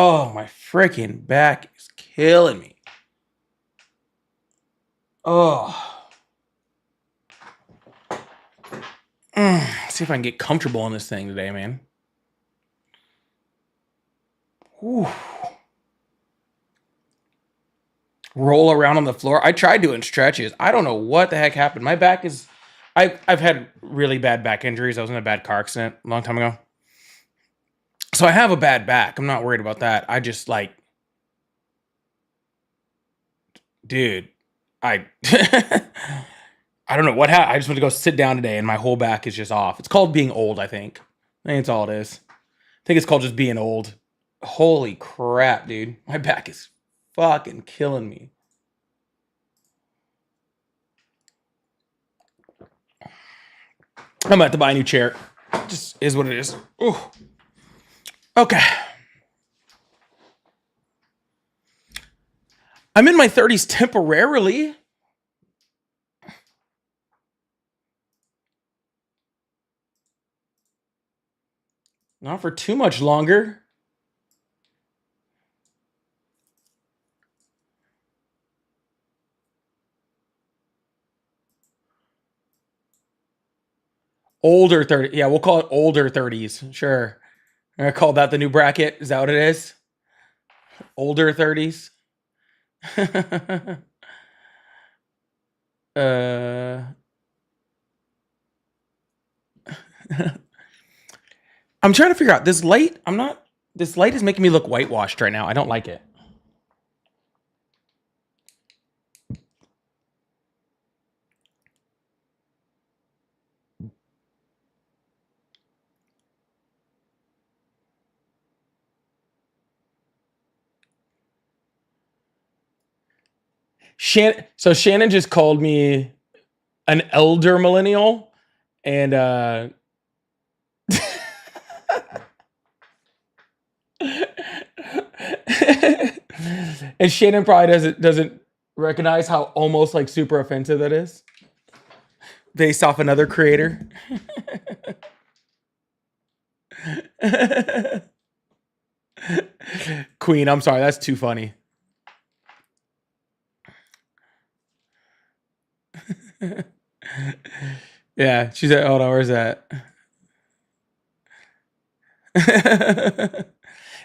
Oh, my freaking back is killing me. Oh. See if I can get comfortable in this thing today, man. Whew. Roll around on the floor. I tried doing stretches. I don't know what the heck happened. My back is... I've had really bad back injuries. I was in a bad car accident a long time ago. So I have a bad back. I'm not worried about that. I just like... Dude, I... I don't know what happened. I just went to go sit down today and my whole back is just off. It's called being old, I think. I think that's all it is. I think it's called just being old. Holy crap, dude. My back is fucking killing me. I'm gonna have to buy a new chair. Just is what it is. Ooh. Okay. I'm in my 30s temporarily. Not for too much longer. Older 30. Yeah, we'll call it older 30s. Sure. I call that the new bracket. Is that what it is? Older 30s. I'm trying to figure out this light. This light is making me look whitewashed right now. I don't like it. So Shannon just called me an elder millennial, and and Shannon probably doesn't recognize how almost like super offensive that is, based off another creator. Queen, I'm sorry, that's too funny. Yeah, she said, hold on, where's that?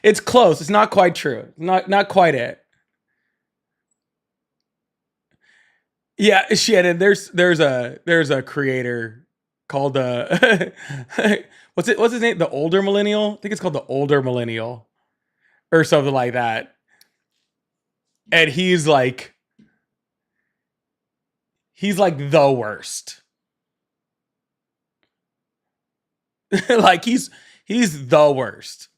It's close. It's not quite true. Not quite it. Yeah, Shannon, there's a creator called what's his name? The older millennial? I think it's called the older millennial or something like that. And he's like the worst. Like he's the worst.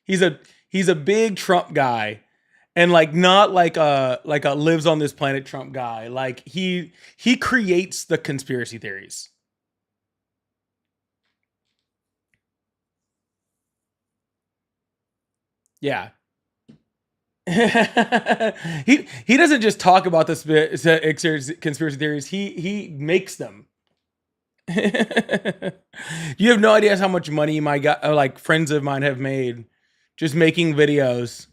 He's a big Trump guy, and like not like a lives on this planet Trump guy. Like he creates the conspiracy theories. Yeah. he doesn't just talk about the conspiracy theories. He makes them. You have no idea how much money my like friends of mine have made just making videos,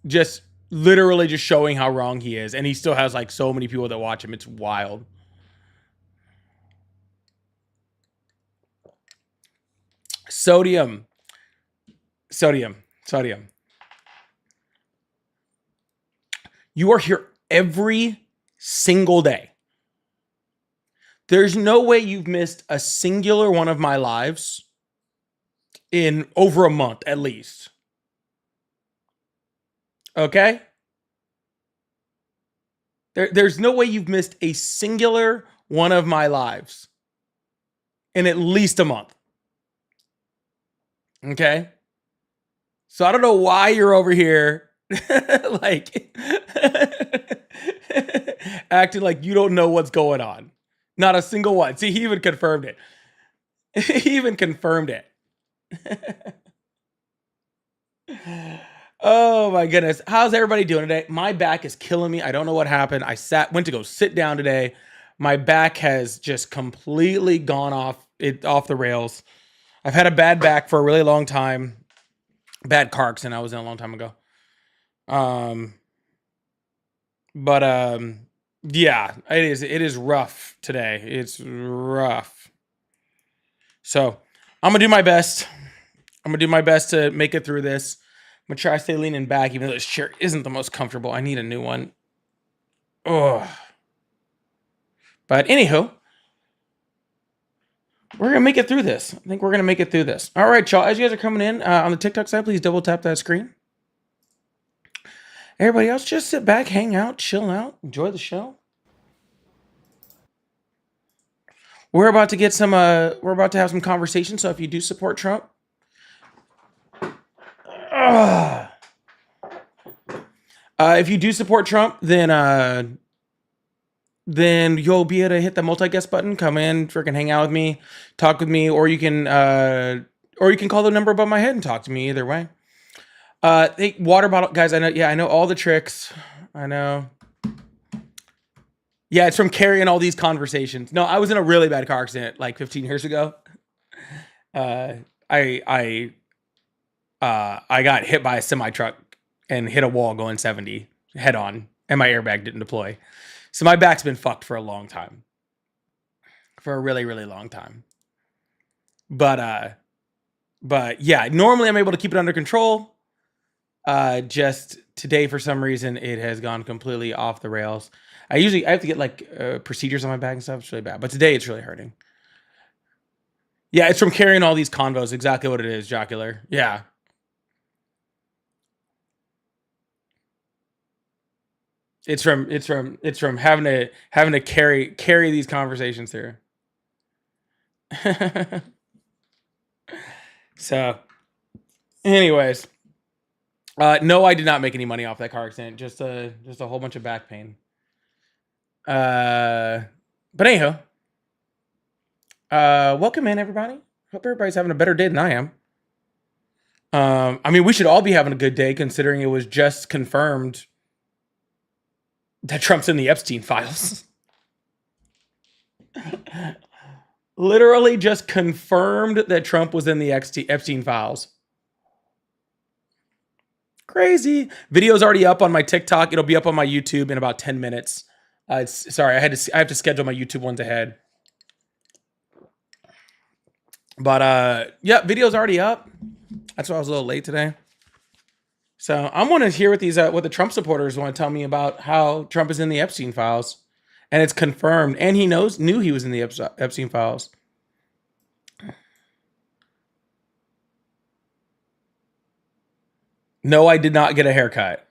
just literally just showing how wrong he is, and he still has like so many people that watch him. It's wild. Sodium. You are here every single day. There's no way you've missed a singular one of my lives in over a month at least. Okay? There's no way you've missed a singular one of my lives in at least a month. Okay? So I don't know why you're over here like acting like you don't know what's going on. Not a single one. See, he even confirmed it. He even confirmed it. Oh my goodness. How's everybody doing today? My back is killing me. I don't know what happened. I went to go sit down today. My back has just completely gone off the rails. I've had a bad back for a really long time. Bad car accident I was in a long time ago. But yeah, it is rough today. It's rough. So I'm gonna do my best. I'm gonna do my best to make it through this. I'm gonna try to stay leaning back, even though this chair isn't the most comfortable. I need a new one. Oh. But anywho, we're gonna make it through this. I think we're gonna make it through this. All right, y'all. As you guys are coming in on the TikTok side, please double tap that screen. Everybody else, just sit back, hang out, chill out, enjoy the show. We're about to get some. We're about to have some conversation. So if you do support Trump, if you do support Trump, then you'll be able to hit the multi-guest button, come in, freaking hang out with me, talk with me, or you can call the number above my head and talk to me. Either way. Hey, water bottle guys. I know. Yeah, I know all the tricks. I know. Yeah, it's from carrying all these conversations. No, I was in a really bad car accident like 15 years ago. I got hit by a semi truck and hit a wall going 70 head on, and my airbag didn't deploy. So my back's been fucked for a long time. For a really, really long time. But yeah, normally I'm able to keep it under control. Just today, for some reason, it has gone completely off the rails. I have to get like procedures on my back and stuff. It's really bad. But today it's really hurting. Yeah, it's from carrying all these convos. Exactly what it is, jocular. Yeah. It's from having to carry these conversations through. So, anyways, no, I did not make any money off that car accident. Just a whole bunch of back pain. But anyhow, welcome in everybody. Hope everybody's having a better day than I am. I mean, we should all be having a good day considering it was just confirmed that Trump's in the Epstein files. Literally just confirmed that Trump was in the Epstein files. Crazy. Video's already up on my TikTok. It'll be up on my YouTube in about 10 minutes. Sorry, I have to schedule my YouTube ones ahead. But yeah, video's already up. That's why I was a little late today. So I want to hear what the Trump supporters want to tell me about how Trump is in the Epstein files, and it's confirmed, and he knew he was in the Epstein files. No, I did not get a haircut.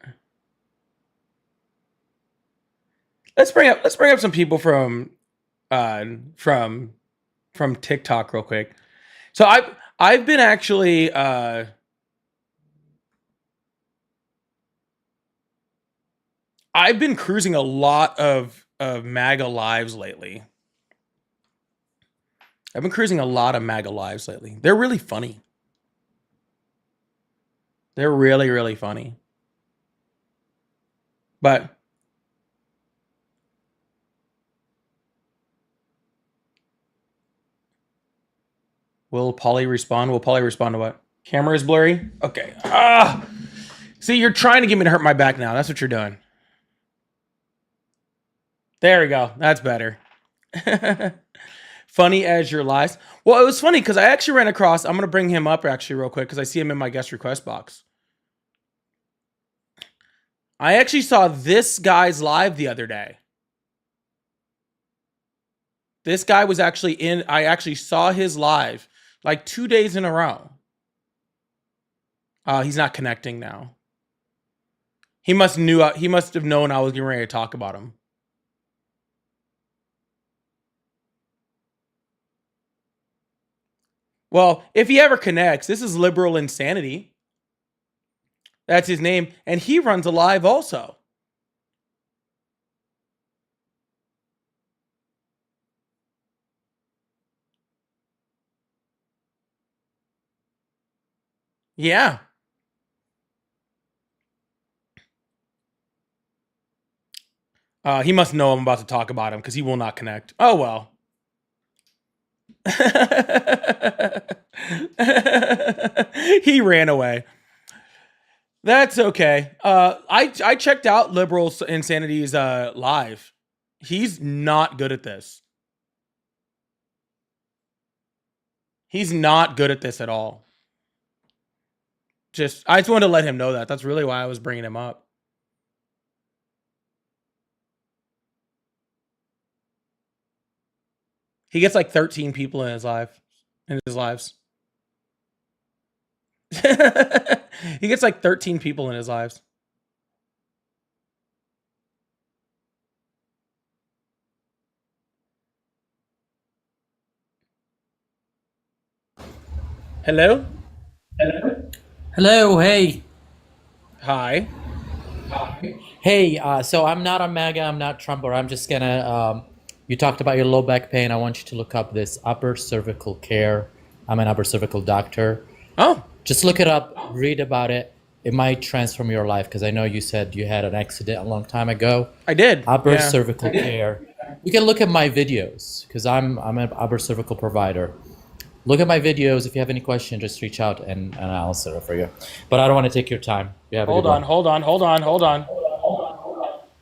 Let's bring up some people from TikTok real quick. So I've been actually I've been cruising a lot of MAGA lives lately. I've been cruising a lot of MAGA lives lately. They're really funny. They're really, really funny. But will Polly respond? Will Polly respond to what? Camera is blurry? Okay. See, you're trying to get me to hurt my back now. That's what you're doing. There we go. That's better. Funny as your lies. Well, it was funny because I actually ran across, I'm going to bring him up actually real quick because I see him in my guest request box. I actually saw this guy's live the other day. This guy was actually I actually saw his live like 2 days in a row. He's not connecting now. He must have known I was getting ready to talk about him. Well, if he ever connects, this is Liberal Insanity. That's his name. And he runs a live also. Yeah. He must know I'm about to talk about him because he will not connect. Oh, well. He ran away. That's okay. I checked out Liberal Insanity's live. He's not good at this. He's not good at this at all. I just wanted to let him know that. That's really why I was bringing him up. He gets like 13 people in his lives. He gets like 13 people in his lives. Hello? Hello, hey. Hi. Hey, so I'm not a MAGA, I'm not Trump, or I'm just gonna, you talked about your low back pain. I want you to look up this upper cervical care. I'm an upper cervical doctor. Oh, Just look it up, read about it. It might transform your life because I know you said you had an accident a long time ago. I did. Upper Yeah. cervical care. You can look at my videos because I'm an upper cervical provider. Look at my videos. If you have any questions, just reach out and I'll answer it for you. But I don't want to take your time. You have a Hold good one. on.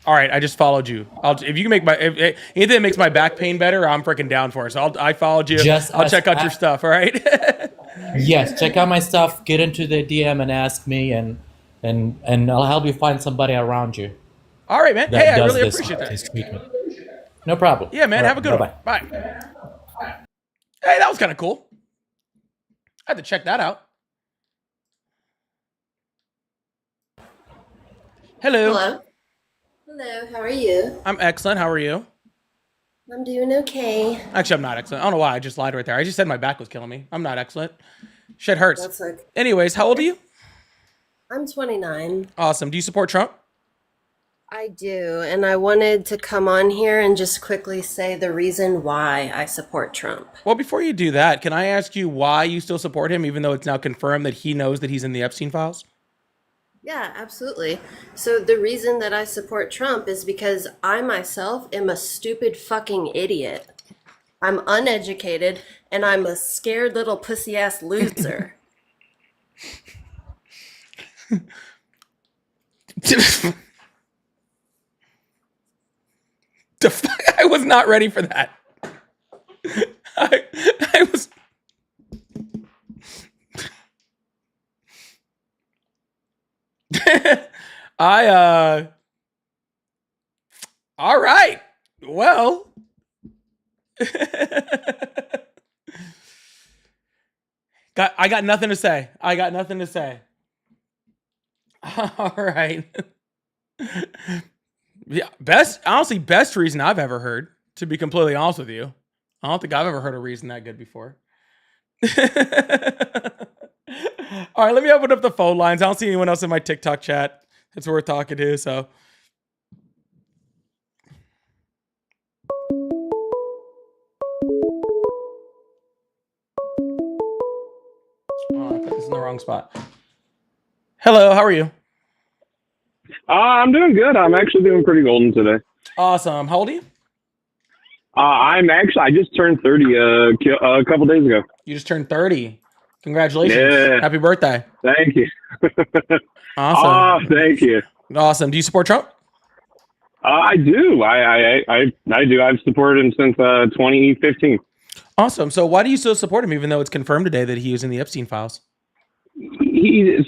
All right, I just followed you. If you can make if anything that makes my back pain better, I'm freaking down for it. So I followed you. Just I'll ask- check out your stuff. All right. Yes, check out my stuff. Get into the DM and ask me, and I'll help you find somebody around you All right, man. that Hey, I does really this appreciate that. treatment. No problem. Yeah, man. All Have a right, good bye-bye. one. Bye. Hey, that was kind of cool. I had to check that out. Hello. Hello. Hello, how are you? I'm excellent. How are you? I'm doing okay. Actually, I'm not excellent. I don't know why I just lied right there. I just said my back was killing me. I'm not excellent. Shit hurts. That's like Anyways, how old are you? I'm 29. Awesome. Do you support Trump? I do, and I wanted to come on here and just quickly say the reason why I support Trump. Well, before you do that, can I ask you why you still support him, even though it's now confirmed that he knows that he's in the Epstein files? Yeah, absolutely. So the reason that I support Trump is because I myself am a stupid fucking idiot. I'm uneducated and I'm a scared little pussy ass loser. The fuck? I was not ready for that. I was. I All right. Well. I got nothing to say. I got nothing to say. All right. Yeah, best reason I've ever heard, to be completely honest with you. I don't think I've ever heard a reason that good before. All right, let me open up the phone lines. I don't see anyone else in my TikTok chat that's worth talking to, so. Oh, I put this in the wrong spot. Hello, how are you? I'm doing good. I'm actually doing pretty golden today. Awesome. How old are you? I just turned 30 a couple days ago. You just turned 30. Congratulations. Yeah. Happy birthday. Thank you. Awesome. Oh, thank you. Awesome. Do you support Trump? I do. I do. I've supported him since 2015. Awesome. So why do you still support him, even though it's confirmed today that he was in the Epstein files?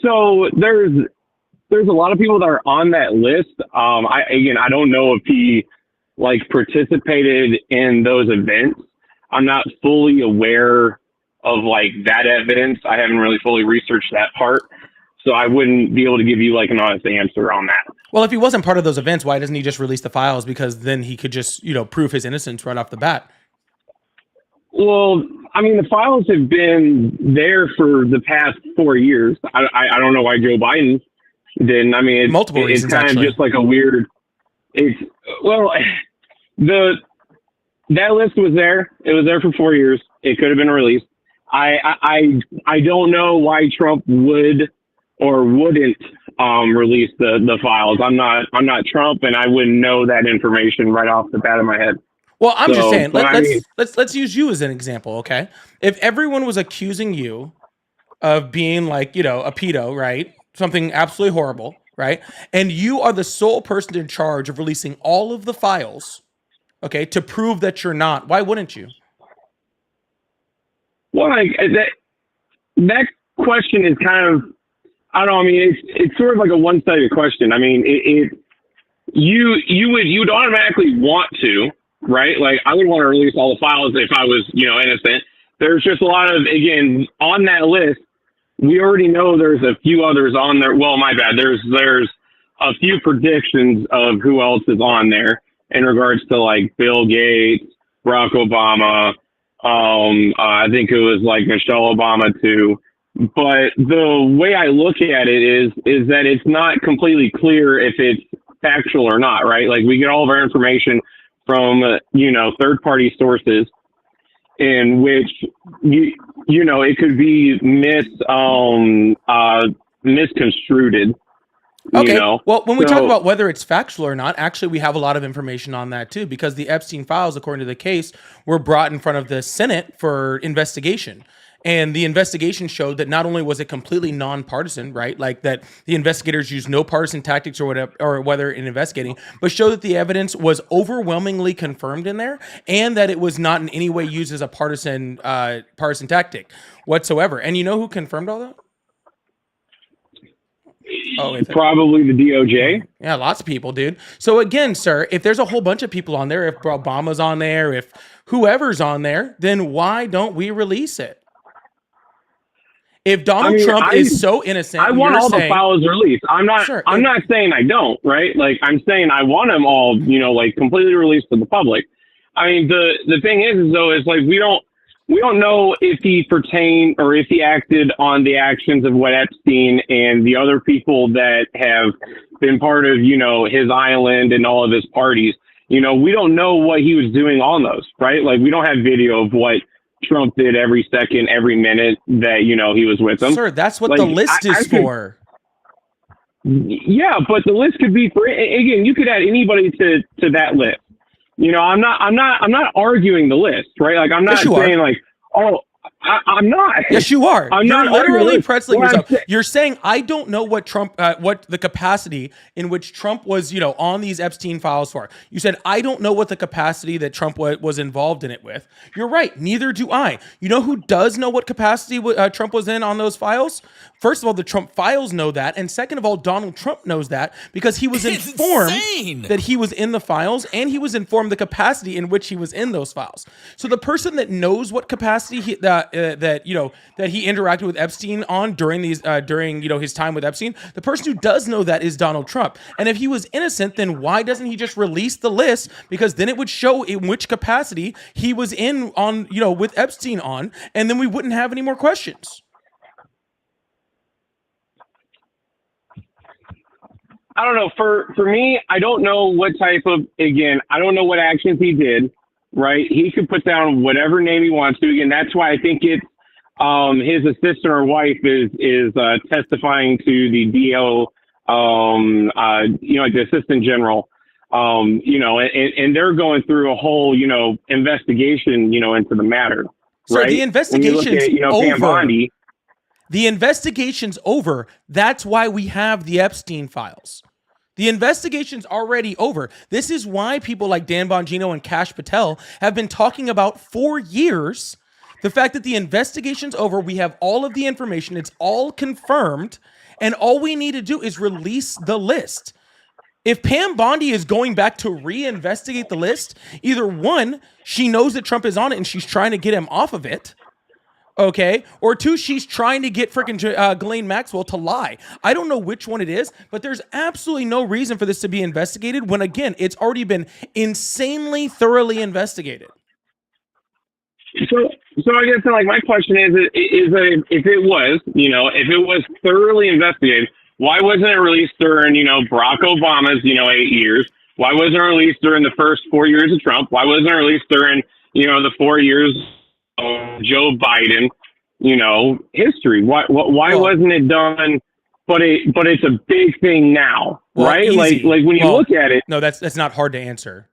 So there's a lot of people that are on that list. I don't know if he participated in those events. I'm not fully aware of that evidence. I haven't really fully researched that part, so I wouldn't be able to give you an honest answer on that. Well, if he wasn't part of those events, why doesn't he just release the files? Because then he could just, prove his innocence right off the bat. Well, I mean, the files have been there for the past 4 years. I don't know why Joe Biden didn't. I mean, Multiple reasons, it's kind actually. of just like a weird. That list was there. It was there for 4 years. It could have been released. I don't know why Trump would or wouldn't release the files. I'm not Trump, and I wouldn't know that information right off the bat of my head. Well, I'm just saying, but I mean, let's use you as an example, okay? If everyone was accusing you of being like, you know, a pedo, right? Something absolutely horrible, right? And you are the sole person in charge of releasing all of the files, okay, to prove that you're not, why wouldn't you? well, like that question is kind of, I don't know. I mean, it's sort of like a one-sided question. I mean, you'd automatically want to, right? Like, I would want to release all the files if I was, you know, innocent. There's just a lot of, again, on that list, we already know there's a few others on there. Well, my bad. There's a few predictions of who else is on there in regards to like Bill Gates, Barack Obama. I think it was like Michelle Obama too. But the way I look at it is that it's not completely clear if it's factual or not, right? Like, we get all of our information from, you know, third-party sources in which, you know, it could be misconstrued. Okay. You know? Well, when we talk about whether it's factual or not, actually, we have a lot of information on that too, because the Epstein files, according to the case, were brought in front of the Senate for investigation. And the investigation showed that not only was it completely nonpartisan, right? Like that the investigators used no partisan tactics or whatever, or whether in investigating, but showed that the evidence was overwhelmingly confirmed in there, and that it was not in any way used as a partisan tactic whatsoever. And you know who confirmed all that? Oh, probably the DOJ. Yeah, lots of people, dude. So again, sir, if there's a whole bunch of people on there, if Obama's on there, if whoever's on there, then why don't we release it? If Donald Trump is so innocent, I want all the files released. I'm not saying I don't, right? Like, I'm saying I want them all, you know, like completely released to the public. I mean, the thing is though, is like, we don't know if he pertained or if he acted on the actions of what Epstein and the other people that have been part of, you know, his island and all of his parties. You know, we don't know what he was doing on those, right? Like, we don't have video of what Trump did every second, every minute that, you know, he was with them. Sir, that's what the list is for. Yeah, but the list could be for, again, you could add anybody to that list. You know, I'm not arguing the list, right? Like, I'm not saying like, oh, I'm not. Yes, you are. I'm You're not literally pretzeling yourself. You're saying I don't know what Trump, what the capacity in which Trump was, you know, on these Epstein files for. You said I don't know what the capacity that Trump was involved in it with. You're right. Neither do I. You know who does know what capacity Trump was in on those files? First of all, the Trump files know that, and second of all, Donald Trump knows that because he was informed that he was in the files, and he was informed the capacity in which he was in those files. So the person that knows what capacity that he interacted with Epstein on during you know, his time with Epstein, the person who does know that is Donald Trump. And if he was innocent, then why doesn't he just release the list? Because then it would show in which capacity he was in on, you know, with Epstein on, and then we wouldn't have any more questions. I don't know. For me, I don't know what type of, again, I don't know what actions he did, right? He could put down whatever name he wants to. Again, that's why I think it's his assistant or wife is testifying to the DO, you know, like the assistant general, you know, and they're going through a whole, you know, investigation, you know, into the matter. So right? the investigation's you know, over. Pam Bondi, the investigation's over. That's why we have the Epstein files. The investigation's already over. This is why people like Dan Bongino and Kash Patel have been talking about for years the fact that the investigation's over. We have all of the information. It's all confirmed. And all we need to do is release the list. If Pam Bondi is going back to reinvestigate the list, either one, she knows that Trump is on it and she's trying to get him off of it. Okay, or two, she's trying to get freaking Ghislaine Maxwell to lie. I don't know which one it is, but there's absolutely no reason for this to be investigated when, again, it's already been insanely thoroughly investigated. So I guess like my question is if it was, you know, if it was thoroughly investigated, why wasn't it released during, you know, Barack Obama's, you know, 8 years? Why wasn't it released during the first 4 years of Trump? Why wasn't it released during, you know, the 4 years Joe Biden, you know, history? Why wasn't it done? But it's a big thing now, right? Easy. Like when you look at it. No, that's not hard to answer.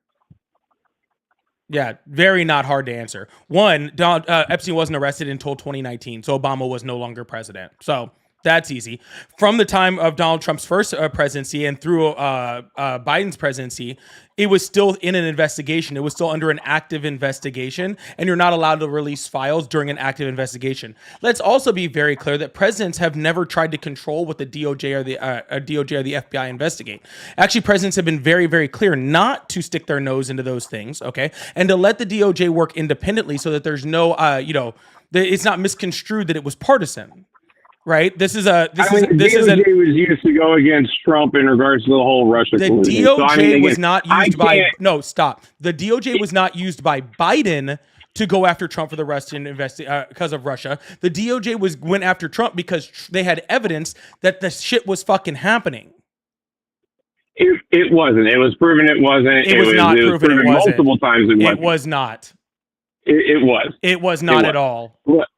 Yeah, very not hard to answer. One, Epstein wasn't arrested until 2019, so Obama was no longer president. So that's easy. From the time of Donald Trump's first presidency and through Biden's presidency, it was still in an investigation. It was still under an active investigation, and you're not allowed to release files during an active investigation. Let's also be very clear that presidents have never tried to control what the DOJ or the FBI investigate. Actually, presidents have been very, very clear not to stick their nose into those things, okay, and to let the DOJ work independently so that there's no, it's not misconstrued that it was partisan. Right. This is a. The DOJ was used to go against Trump in regards to the whole Russia collusion. The DOJ was not used by. No, stop. The DOJ was not used by Biden to go after Trump for the Russian because of Russia. The DOJ went after Trump because they had evidence that the shit was fucking happening. It wasn't. It was proven it wasn't. It was not proven it wasn't. Multiple times it wasn't. It was not. It was. It was not at all. What?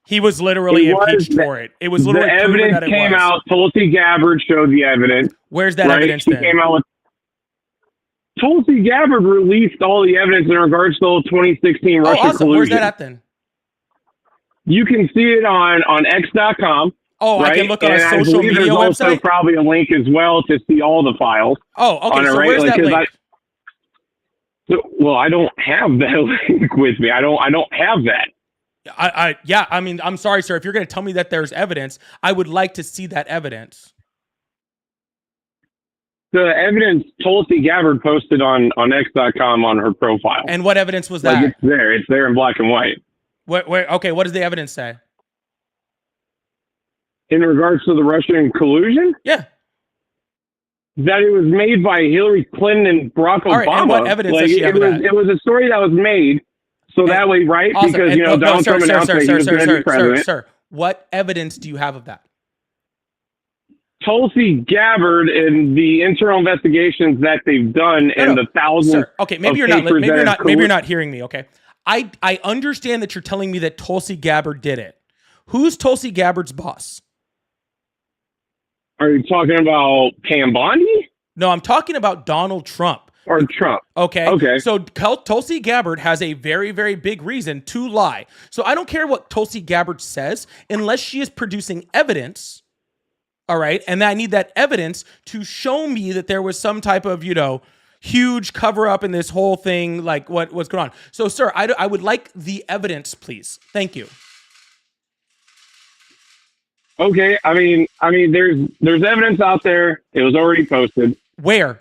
He was literally impeached for it. It was literally the evidence that it came was. out. Tulsi Gabbard showed the evidence. Where's that evidence? She came out with. Tulsi Gabbard released all the evidence in regards to the 2016 Russia collusion. Where's that at then? You can see it on X.com. Oh, right? I can look on a social media there's website. Also probably a link as well to see all the files. Oh, okay. So where's that link? I don't have that link with me. I don't have that. I mean, I'm sorry, sir. If you're going to tell me that there's evidence, I would like to see that evidence. The evidence Tulsi Gabbard posted on X.com on her profile. And what evidence was that? It's there. It's there in black and white. Okay, what does the evidence say? In regards to the Russian collusion? Yeah. That it was made by Hillary Clinton and Barack Obama. All right, and what evidence does she have of that? It was a story that was made so that way, right? Awesome. Because, Donald Trump announced that he was going to be president. Sir, what evidence do you have of that? Tulsi Gabbard and the internal investigations that they've done and the thousands. Sir, okay, maybe you're not hearing me. Okay, I understand that you're telling me that Tulsi Gabbard did it. Who's Tulsi Gabbard's boss? Are you talking about Pam Bondi? No, I'm talking about Donald Trump. Or Trump. Okay. So Tulsi Gabbard has a very, very big reason to lie. So I don't care what Tulsi Gabbard says unless she is producing evidence. All right. And I need that evidence to show me that there was some type of, huge cover up in this whole thing. Like what's going on. So, sir, I would like the evidence, please. Thank you. Okay. I mean, there's evidence out there. It was already posted. Where?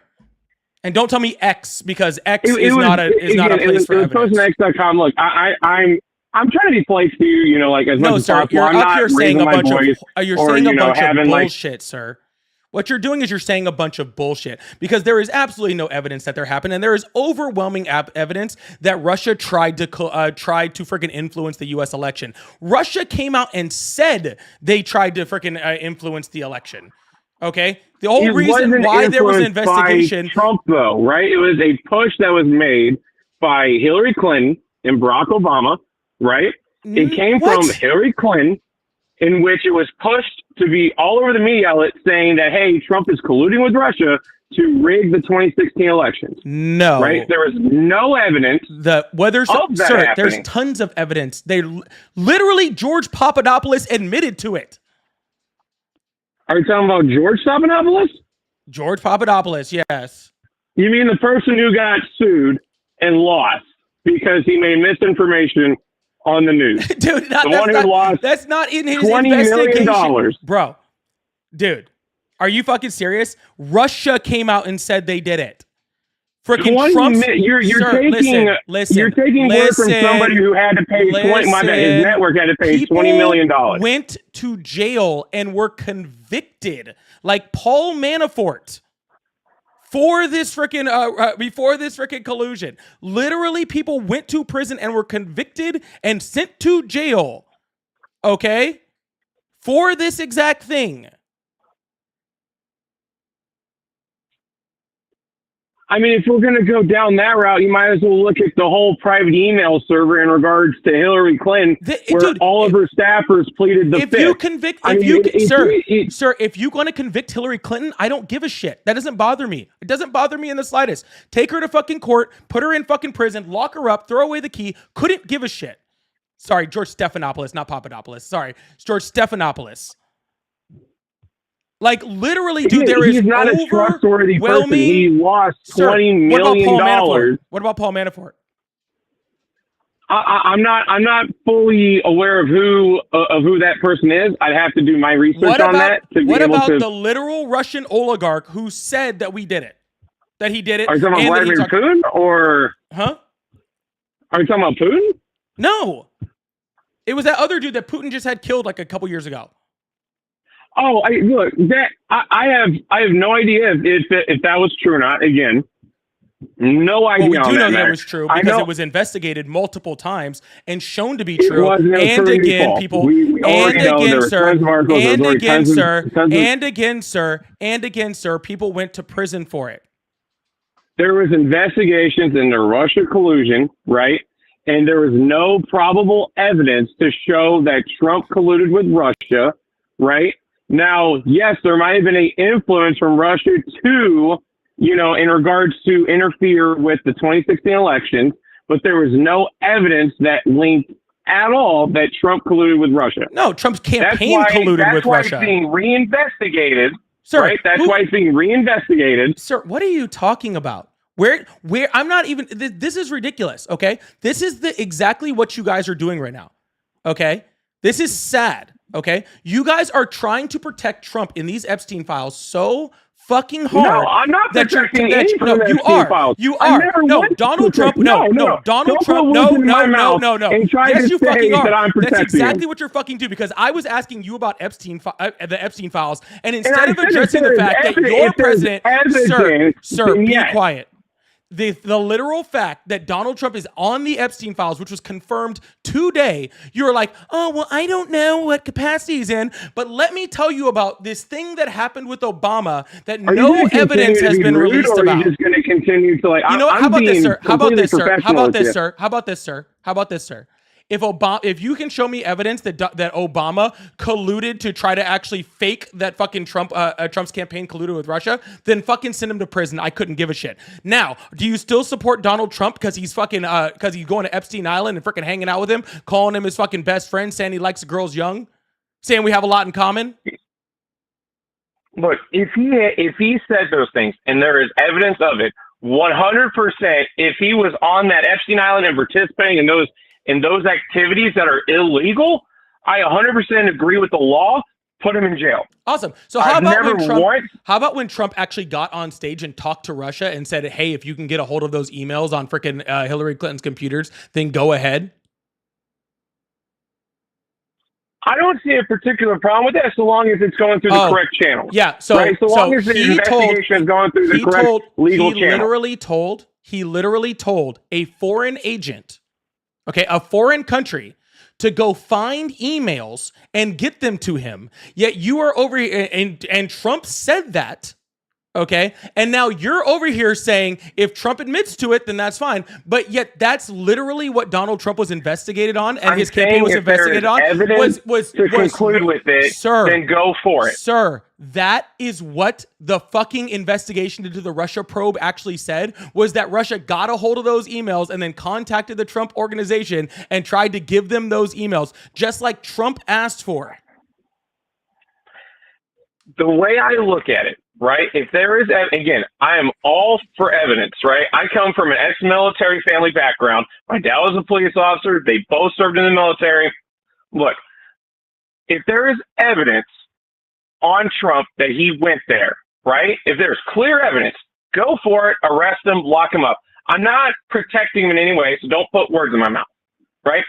And don't tell me X, because X is not a place for evidence. It was posted on X.com. Look, I'm trying to be polite to you, as much as possible. You're I'm up here saying a bunch of like, bullshit, sir. What you're doing is you're saying a bunch of bullshit because there is absolutely no evidence that there happened, and there is overwhelming evidence that Russia tried to freaking influence the U.S. election. Russia came out and said they tried to freaking influence the election. Okay, the whole reason why there was an investigation, by Trump, though, right? It was a push that was made by Hillary Clinton and Barack Obama, right? It came from Hillary Clinton, in which it was pushed to be all over the media outlet saying that, hey, Trump is colluding with Russia to rig the 2016 elections. No, right? There was no evidence. There's tons of evidence. They literally George Papadopoulos admitted to it. Are you talking about George Papadopoulos? George Papadopoulos, yes. You mean the person who got sued and lost because he made misinformation on the news? Dude, that's not in his $20 investigation. million. Bro, dude, are you fucking serious? Russia came out and said they did it. Freaking Trump. You're taking word from somebody who had to pay his network had to pay $20 million. Went to jail and were convicted, like Paul Manafort, for this freaking before this freaking collusion. Literally, people went to prison and were convicted and sent to jail. Okay, for this exact thing. I mean, if we're going to go down that route, you might as well look at the whole private email server in regards to Hillary Clinton, where all of her staffers pleaded the fifth. You convict, sir, if you're going to convict Hillary Clinton, I don't give a shit. That doesn't bother me. It doesn't bother me in the slightest. Take her to fucking court, put her in fucking prison, lock her up, throw away the key. Couldn't give a shit. Sorry, George Stephanopoulos, not Papadopoulos. Sorry, it's George Stephanopoulos. Like, literally, dude, he's not a trustworthy person. He lost $20 million. What about Paul Manafort? I'm not fully aware of who that person is. I'd have to do my research on that. What about the literal Russian oligarch who said that we did it? That he did it? Are you talking about Vladimir Putin? Or... Huh? Are you talking about Putin? No. It was that other dude that Putin just had killed like a couple years ago. Oh, look, that I have no idea if that was true or not. Again, no idea. Well, we do know that was true because it was investigated multiple times and shown to be true. And again, people, and again, sir, people went to prison for it. There was investigations into Russia collusion, right? And there was no probable evidence to show that Trump colluded with Russia, right? Now, yes, there might have been an influence from Russia to, in regards to interfere with the 2016 elections, but there was no evidence that linked at all that Trump colluded with Russia. No, Trump's campaign colluded with Russia. That's why it's being reinvestigated, sir, right? That's why it's being reinvestigated. Sir, what are you talking about? Where I'm not even, this is ridiculous, okay? This is exactly what you guys are doing right now, okay? This is sad, okay? You guys are trying to protect Trump in these Epstein files so fucking hard. No, I'm not protecting any from the Epstein files. You are. No, Donald Trump, Donald Trump, no. Yes, you fucking are. That's exactly what you're fucking doing, because I was asking you about the Epstein files, and instead of addressing the fact that your president, sir, be quiet. The literal fact that Donald Trump is on the Epstein files, which was confirmed today, you're like, oh, well, I don't know what capacity he's in, but let me tell you about this thing that happened with Obama that no evidence has been released about. Are you just going to continue to how about this, sir? How about this, sir? How about this, sir? How about this, sir? How about this, sir? If you can show me evidence that Obama colluded to try to actually fake that fucking Trump's campaign colluded with Russia, then fucking send him to prison. I couldn't give a shit. Now, do you still support Donald Trump because he's fucking because he's going to Epstein Island and freaking hanging out with him, calling him his fucking best friend, saying he likes girls young, saying we have a lot in common? Look, if he said those things and there is evidence of it, 100%, if he was on that Epstein Island and participating in those activities that are illegal, I 100% agree with the law. Put him in jail. Awesome. So how about when Trump actually got on stage and talked to Russia and said, hey, if you can get a hold of those emails on freaking Hillary Clinton's computers, then go ahead? I don't see a particular problem with that so long as it's going through the correct channels. Yeah. So long as the investigation is going through the correct legal channels. He literally told a foreign agent, a foreign country, to go find emails and get them to him. Yet you are over here, and Trump said that, and now you're over here saying if Trump admits to it, then that's fine. But yet that's literally what Donald Trump was investigated on, and his campaign was investigated on. Was to conclude with it, sir, then go for it, sir. That is what the fucking investigation into the Russia probe actually said, was that Russia got a hold of those emails and then contacted the Trump organization and tried to give them those emails, just like Trump asked for. The way I look at it, right? If there is, again, I am all for evidence, right? I come from an ex-military family background. My dad was a police officer. They both served in the military. Look, if there is evidence on Trump that he went there, right? If there's clear evidence, go for it, arrest him, lock him up. I'm not protecting him in any way, so don't put words in my mouth, right?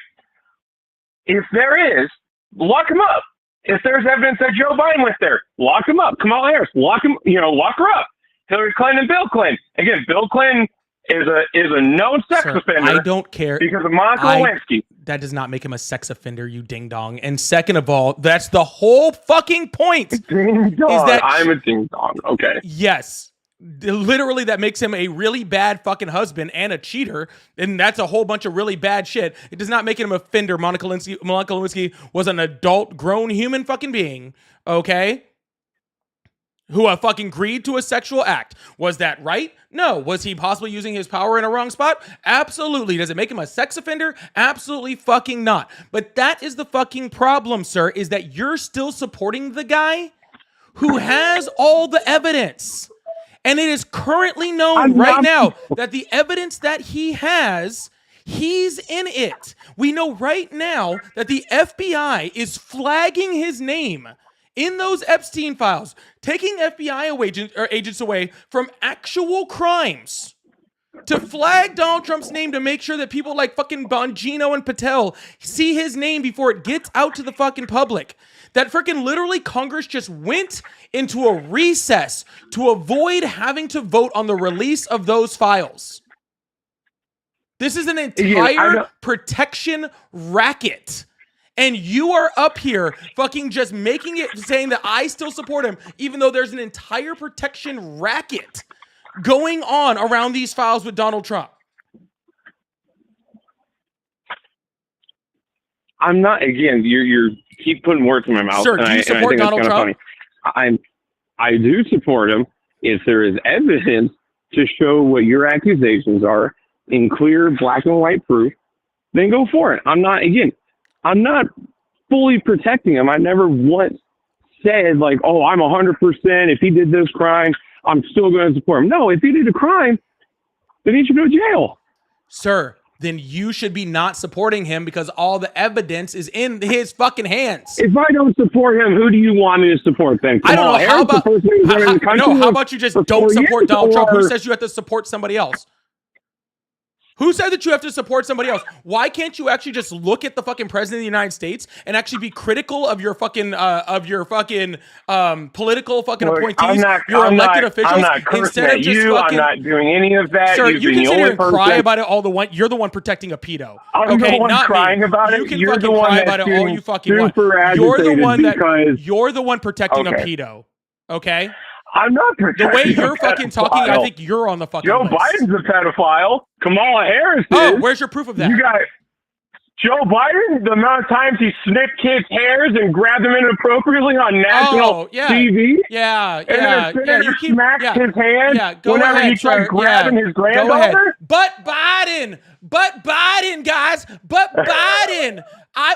If there is, lock him up. If there's evidence that Joe Biden went there, lock him up. Kamala Harris, lock her up. Hillary Clinton and Bill Clinton. Again, Bill Clinton is a known sex offender. I don't care. Because of Monica Lewinsky. That does not make him a sex offender, you ding dong. And second of all, that's the whole fucking point. Ding dong. I'm a ding dong. Okay. Yes. literally that makes him a really bad fucking husband and a cheater, and that's a whole bunch of really bad shit. It does not make him an offender. Monica Lewinsky was an adult, grown human fucking being, okay? Who fucking agreed to a sexual act. Was that right? No. Was he possibly using his power in a wrong spot? Absolutely. Does it make him a sex offender? Absolutely fucking not. But that is the fucking problem, sir, is that you're still supporting the guy who has all the evidence. And it is currently known right now that the evidence that he has, he's in it. We know right now that the FBI is flagging his name in those Epstein files, taking FBI agents away from actual crimes to flag Donald Trump's name to make sure that people like fucking Bongino and Patel see his name before it gets out to the fucking public. That freaking literally Congress just went into a recess to avoid having to vote on the release of those files. This is an entire protection racket. And you are up here fucking just making it, saying that I still support him, even though there's an entire protection racket going on around these files with Donald Trump. I'm not, again, you're keep putting words in my mouth. Sir, do you support Donald Trump? I do support him if there is evidence to show what your accusations are in clear black and white proof, then go for it. I'm not fully protecting him. I never once said like, oh, I'm 100%. If he did this crime, I'm still going to support him. No, if he did a crime, then he should go to jail. Sir, then you should be not supporting him because all the evidence is in his fucking hands. If I don't support him, who do you want me to support then? I don't know. How about you just don't support Donald Trump? Who says you have to support somebody else? Who said that you have to support somebody else? Why can't you actually just look at the fucking president of the United States and actually be critical of your fucking political fucking appointees, your elected officials, I'm not instead of just you. fucking? I'm not doing any of that. Sir, you can sit here and cry about it all the one. You're the one protecting a pedo. I'm okay, the one not crying me. about it. You can You're fucking the one cry about it all you fucking want. You're the one protecting a pedo. Okay. I'm not protecting the way you're fucking talking. I think you're on the fucking Joe list. Biden's a pedophile. Kamala Harris is. Oh, where's your proof of that? You got Joe Biden, the amount of times he snipped kids' hairs and grabbed them inappropriately on national TV. Yeah. And You keep smacked his hand whenever he tried grabbing his granddaughter. But Biden, guys. But Biden.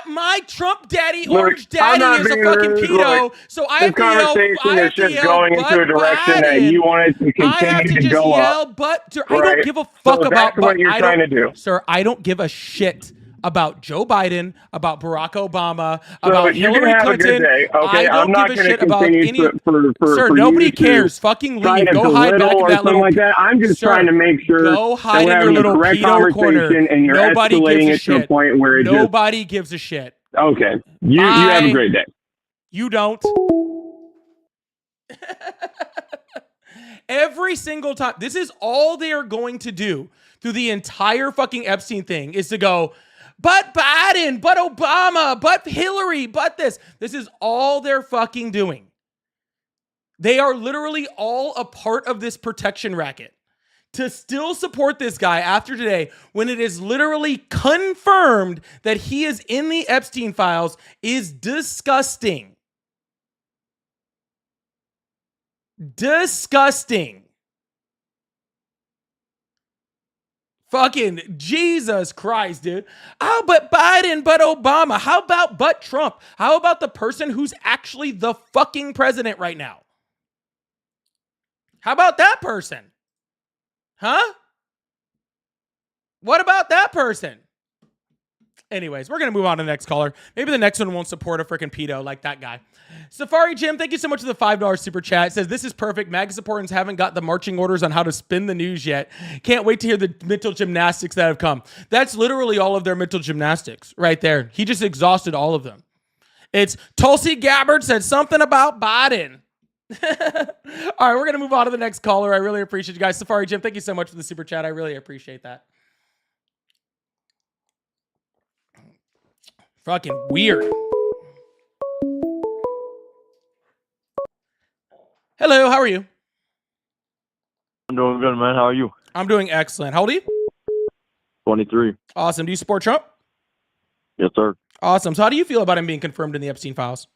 My Trump daddy, orange daddy, is a fucking pedo. So I have to yell. Conversation is just going into a direction that you wanted to continue to go up. I don't give a fuck about. That's what you're trying to do, sir. I don't give a shit about Joe Biden, about Barack Obama, about Hillary Clinton. Okay, I don't give a shit about any. Sir, nobody cares. Fucking leave. Go hide back in that little. Like that. I'm just trying to make sure. Go hide in your little pedo corner. And you're Nobody escalating gives a it to shit. a point where it Nobody gives a shit. Okay, you have a great day. You don't. Every single time. This is all they are going to do through the entire fucking Epstein thing is to go, but Biden, but Obama, but Hillary, but this. This is all they're fucking doing. They are literally all a part of this protection racket. To still support this guy after today, when it is literally confirmed that he is in the Epstein files, is disgusting. Disgusting. Fucking Jesus Christ, dude. Oh, but Biden, but Obama. How about but Trump? How about the person who's actually the fucking president right now? How about that person? Huh? What about that person? Anyways, we're going to move on to the next caller. Maybe the next one won't support a freaking pedo like that guy. Safari Jim, thank you so much for the $5 super chat. It says, this is perfect. MAGA supporters haven't got the marching orders on how to spin the news yet. Can't wait to hear the mental gymnastics that have come. That's literally all of their mental gymnastics right there. He just exhausted all of them. It's Tulsi Gabbard said something about Biden. All right, we're going to move on to the next caller. I really appreciate you guys. Safari Jim, thank you so much for the super chat. I really appreciate that. Fucking weird. Hello, how are you? I'm doing good, man. How are you? I'm doing excellent. How old are you? 23. Awesome. Do you support Trump? Yes, sir. Awesome. So how do you feel about him being confirmed in the Epstein files?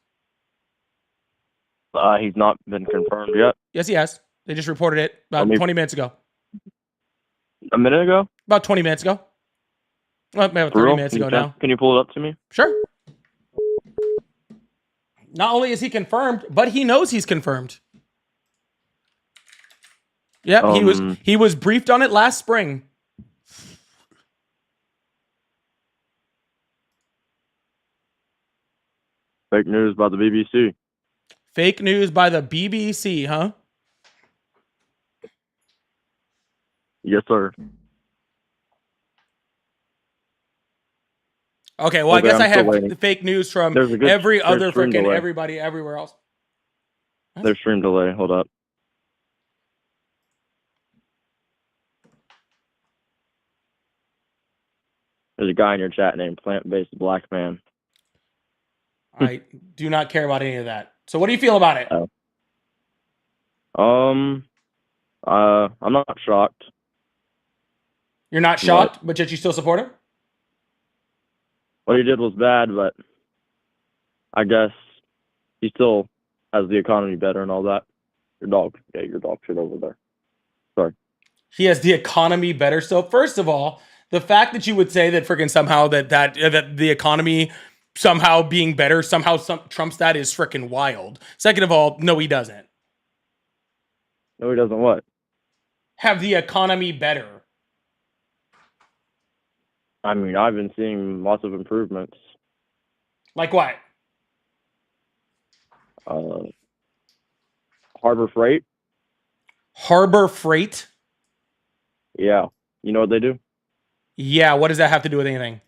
He's not been confirmed yet. Yes, he has. They just reported it about 20 minutes ago. A minute ago? About 20 minutes ago. Well, maybe 30 minutes ago now. Can you pull it up to me? Sure. Not only is he confirmed, but he knows he's confirmed. Yep, he was briefed on it last spring. Fake news by the BBC. Fake news by the BBC, huh? Yes, sir. Okay, well, Okay, I guess I have waiting. the fake news from Every other freaking everybody everywhere else. There's stream delay. Hold up. There's a guy in your chat named Plant-Based Black Man. I do not care about any of that. So what do you feel about it? I'm not shocked. You're not shocked, but yet you still support him? What he did was bad, but I guess he still has the economy better and all that. Your dog shit over there. Sorry. He has the economy better. So first of all, the fact that you would say that freaking somehow that the economy somehow being better somehow trumps that is freaking wild. Second of all, no, he doesn't. No, he doesn't what? Have the economy better. I mean, I've been seeing lots of improvements. Like what? Harbor Freight. Harbor Freight? Yeah. You know what they do? Yeah, what does that have to do with anything?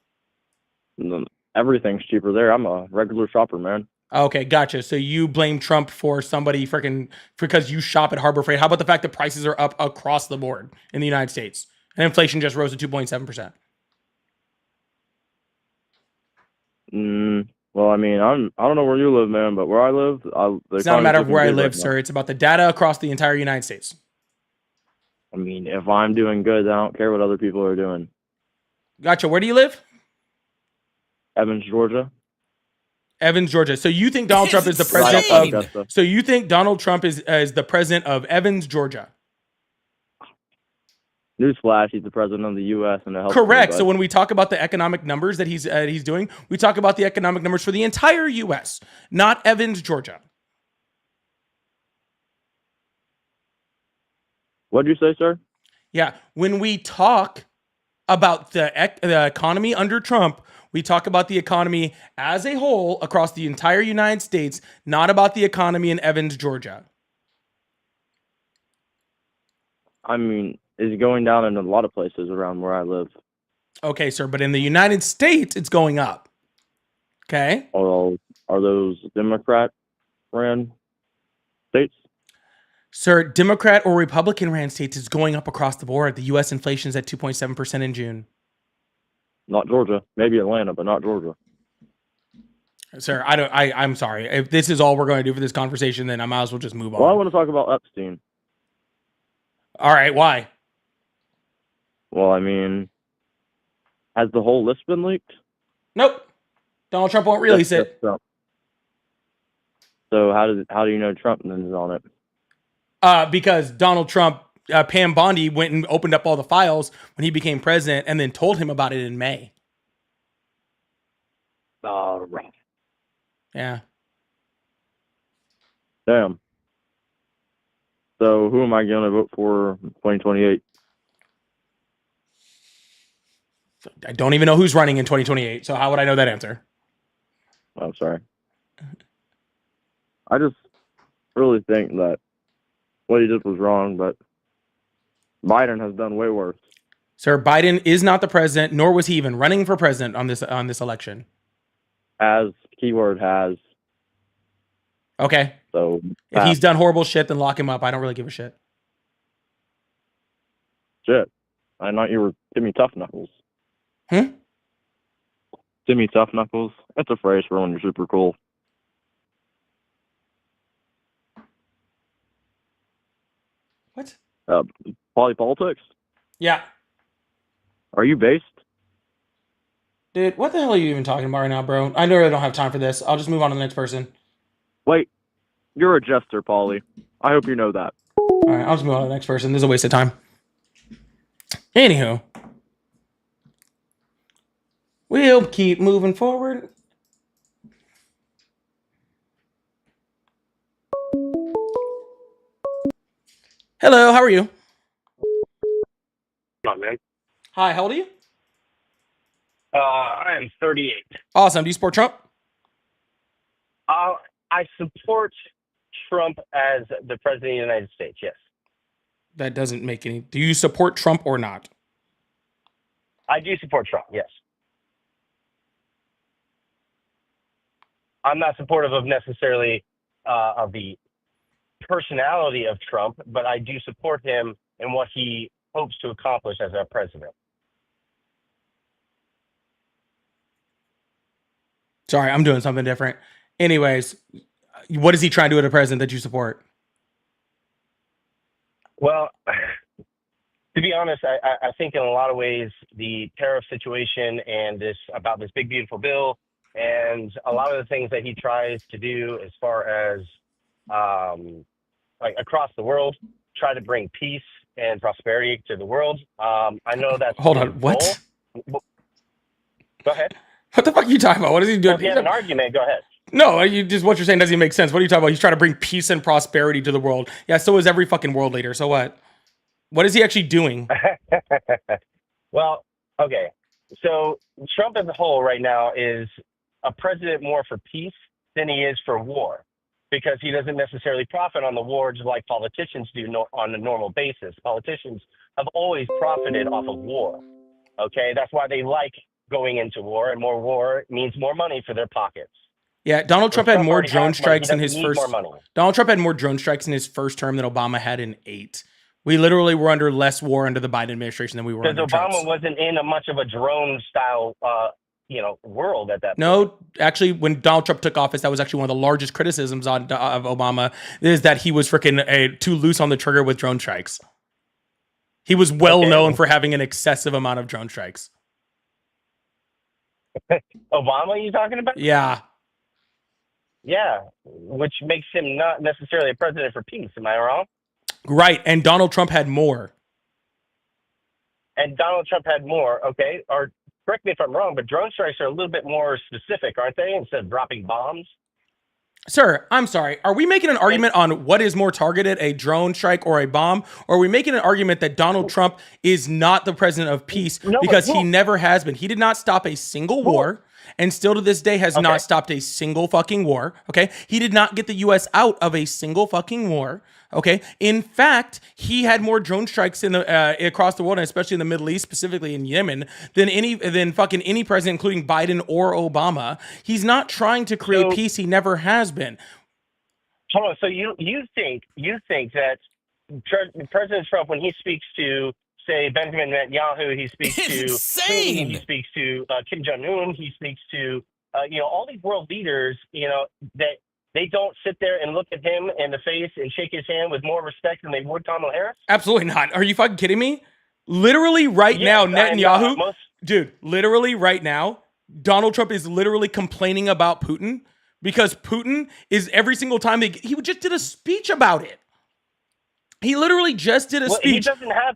Everything's cheaper there. I'm a regular shopper, man. Okay, gotcha. So you blame Trump for somebody freaking because you shop at Harbor Freight. How about the fact that prices are up across the board in the United States and inflation just rose to 2.7%? Well, I mean, I don't know where you live, man, but where I live, it's not a matter of where I live, sir. It's about the data across the entire United States. I mean, if I'm doing good, I don't care what other people are doing. Gotcha. Where do you live? Evans, Georgia. Evans, Georgia. So you think Donald Trump is the president of? So you think Donald Trump is the president of Evans, Georgia? Newsflash: he's the president of the U.S. and it helps. Correct. So when we talk about the economic numbers that he's doing, we talk about the economic numbers for the entire U.S., not Evans, Georgia. What'd you say, sir? Yeah, when we talk about the economy under Trump, we talk about the economy as a whole across the entire United States, not about the economy in Evans, Georgia. I mean, it's going down in a lot of places around where I live. Okay, sir, but in the United States, it's going up. Okay. Are those Democrat-ran states? Sir, Democrat or Republican ran states is going up across the board. The U.S. inflation is at 2.7% in June. Not Georgia. Maybe Atlanta, but not Georgia. Sir, I'm sorry. If this is all we're going to do for this conversation, then I might as well just move on. Well, I want to talk about Epstein. All right, why? Well, I mean, has the whole list been leaked? Nope. Donald Trump won't release it. So how do you know Trump is on it? Because Donald Trump, Pam Bondi went and opened up all the files when he became president and then told him about it in May. All right. Yeah. Damn. So who am I going to vote for in 2028? I don't even know who's running in 2028. So how would I know that answer? I'm sorry. I just really think that what he did was wrong, but Biden has done way worse. Sir, Biden is not the president, nor was he even running for president on this election. As keyword has. Okay. So if he's done horrible shit, then lock him up. I don't really give a shit. Shit. I thought you were Timmy Tough Knuckles. Timmy Tough Knuckles. That's a phrase for when you're super cool. What? Polypolitics? Yeah. Are you based? Dude, what the hell are you even talking about right now, bro? I know I don't have time for this. I'll just move on to the next person. Wait, you're a jester, Polly. I hope you know that. All right, I'll just move on to the next person. This is a waste of time. Anywho, we'll keep moving forward. Hello, how are you? Come on, man. Hi, how old are you? I am 38. Awesome. Do you support Trump? I support Trump as the president of the United States. Yes, That doesn't make any. Do you support Trump or not? I do support Trump. Yes, I'm not supportive of necessarily of the personality of Trump, but I do support him and what he hopes to accomplish as our president. Sorry, I'm doing something different. Anyways, what is he trying to do as a president that you support? Well, to be honest, I think in a lot of ways the tariff situation and this big beautiful bill and a lot of the things that he tries to do as far as like across the world, try to bring peace and prosperity to the world. I know that's Hold his on, what? goal. Go ahead. What the fuck are you talking about? What is he Well, doing? if you have an argument, go ahead. No, you just what you're saying doesn't even make sense. What are you talking about? He's trying to bring peace and prosperity to the world. Yeah, so is every fucking world leader. So what? What is he actually doing? Well, okay. So Trump as a whole right now is a president more for peace than he is for war because he doesn't necessarily profit on the war just like politicians do on a normal basis. Politicians have always profited off of war. Okay. That's why they like going into war, and more war means more money for their pockets. Yeah, Donald Trump had more already drone has money. He strikes in doesn't his need first. more money. Donald Trump had more drone strikes in his first term than Obama had in 8. We literally were under less war under the Biden administration than we were Because under Obama Trump's. wasn't in much of a drone style, world at that point. No, actually, when Donald Trump took office, that was actually one of the largest criticisms of Obama is that he was freaking too loose on the trigger with drone strikes. He was well known for having an excessive amount of drone strikes. Obama, you talking about? Yeah. Yeah, which makes him not necessarily a president for peace. Am I wrong? Right, and Donald Trump had more. And Donald Trump had more. Okay, or correct me if I'm wrong, but drone strikes are a little bit more specific, aren't they? Instead of dropping bombs. Sir, I'm sorry. Are we making an argument on what is more targeted, a drone strike or a bomb? Or are we making an argument that Donald Trump is not the president of peace because he never has been? He did not stop a single war and still to this day has not stopped a single fucking war. Okay. He did not get the US out of a single fucking war. Okay. In fact, he had more drone strikes in the across the world, and especially in the Middle East, specifically in Yemen, than fucking any president, including Biden or Obama. He's not trying to create peace. He never has been. Hold on. So you think that President Trump, when he speaks to, say, Benjamin Netanyahu, he speaks to insane. Putin, he speaks to Kim Jong-un, he speaks to all these world leaders, that they don't sit there and look at him in the face and shake his hand with more respect than they would Kamala Harris? Absolutely not. Are you fucking kidding me? Literally right now, Netanyahu, dude, literally right now, Donald Trump is literally complaining about Putin because Putin is every single time he just did a speech about it. He literally just did a speech. He doesn't have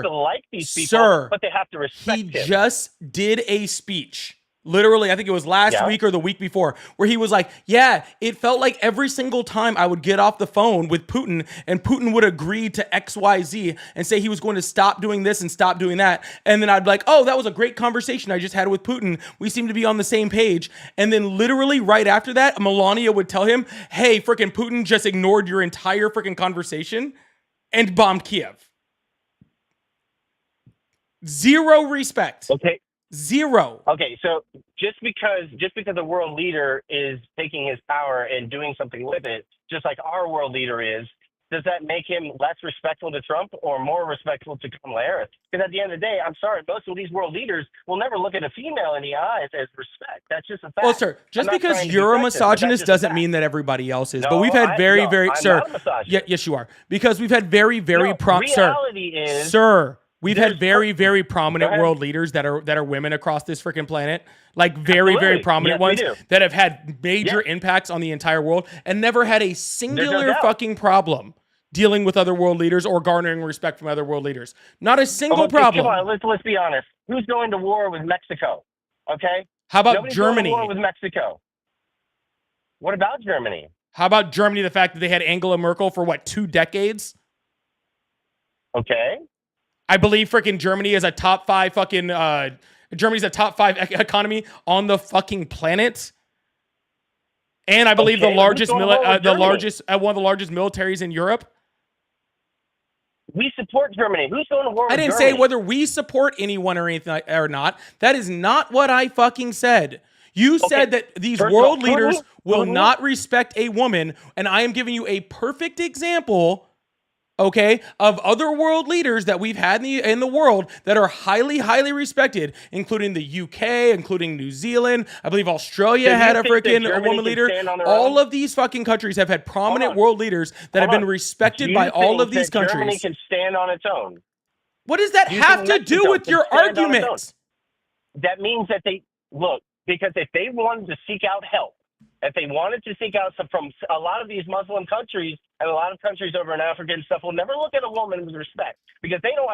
to like these people, but they have to respect him. He just did a speech. Literally, I think it was last week or the week before, where he was like, yeah, it felt like every single time I would get off the phone with Putin and Putin would agree to XYZ and say he was going to stop doing this and stop doing that. And then I'd be like, oh, that was a great conversation I just had with Putin. We seem to be on the same page. And then literally right after that, Melania would tell him, hey, freaking Putin just ignored your entire freaking conversation and bombed Kiev. Zero respect. Okay. Zero. Okay, so just because the world leader is taking his power and doing something with it, just like our world leader is, does that make him less respectful to Trump or more respectful to Kamala Harris? Because at the end of the day, I'm sorry, most of these world leaders will never look at a female in the eyes as respect. That's just a fact. Well, sir, just because you're a misogynist doesn't mean that everybody else is. But we've had very, I'm sir. not a misogynist. Yes, you are. Because we've had very, very sir. We've had very, very prominent world leaders that are women across this freaking planet, like very, very prominent ones that have had major impacts on the entire world and never had a singular fucking problem dealing with other world leaders or garnering respect from other world leaders. Not a single problem. Come on, let's be honest. Who's going to war with Mexico? Okay. How about Nobody's Germany? Going to war with Mexico. What about Germany? How about Germany? The fact that they had Angela Merkel for what, 2 decades? Okay. I believe freaking Germany is a top 5 fucking Germany's a top 5 economy on the fucking planet. And I believe one of the largest militaries in Europe. We support Germany. Who's going to war with I didn't Germany? say whether we support anyone or anything or not. That is not what I fucking said. You said that these world leaders will not respect a woman, and I am giving you a perfect example, okay, of other world leaders that we've had in the world that are highly, highly respected, including the UK, including New Zealand. I believe Australia had a woman leader. All of these fucking countries have had prominent world leaders that have been respected by all of these countries. Germany can stand on its own. What does that have to do with your argument? That means that because if they wanted to seek out help, if they wanted to seek out some from a lot of these Muslim countries and a lot of countries over in Africa and stuff will never look at a woman with respect because they don't